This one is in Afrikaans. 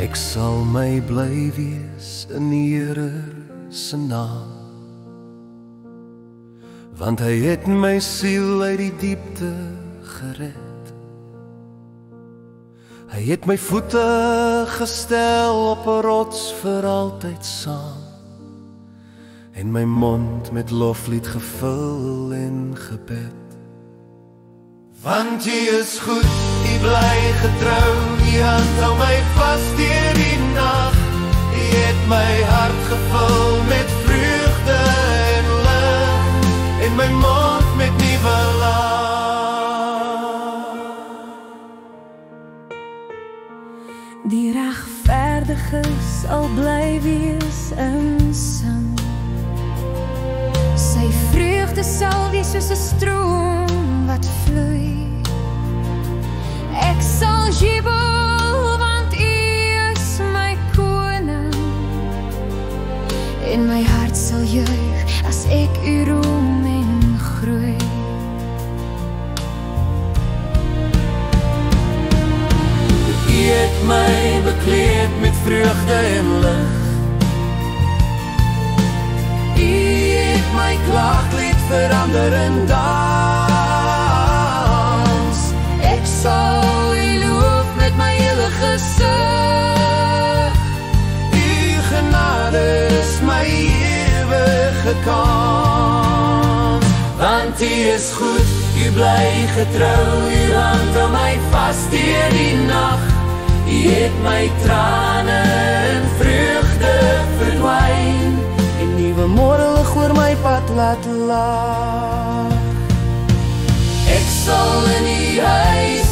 Ek sal my bly wees in die Here se naam, want hy het my siel uit die diepte gered. Hy het my voete gestel op 'n rots vir altyd saam, en my mond met loflied gevul en gebed. Want U is goed, U bly getrou, U hand hou my vas deur die nag. U het my hart gevul met vreugde en lig, en my mond met nuwe lag. Die regverdige sal bly wees in sin. Sy vreugde sal wees soos 'n stroom wat vloei. Ek sal jubel, want U is my koning, en my hart sal juig as ek U roem en groei. U het my bekleed met vreugde en lig. U het my klaaglied verander in dans. Ek sal U loof met my hele gesig. U genade is my ewige kans. Want U is goed, U bly getrou, U hand hou my vas deur die nag. U het my trane in vreugde verdwyn, en nuwe môre lig oor my pad laat lag. Ek sal in U huis